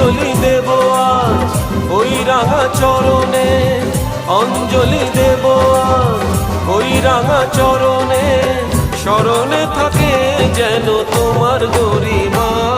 অঞ্জলি দেব আজ ওই রাঙা চরণে, অঞ্জলি দেব আজ ওই রাঙা চরণে। স্মরণে থাকে যেন তোমার গরিমা।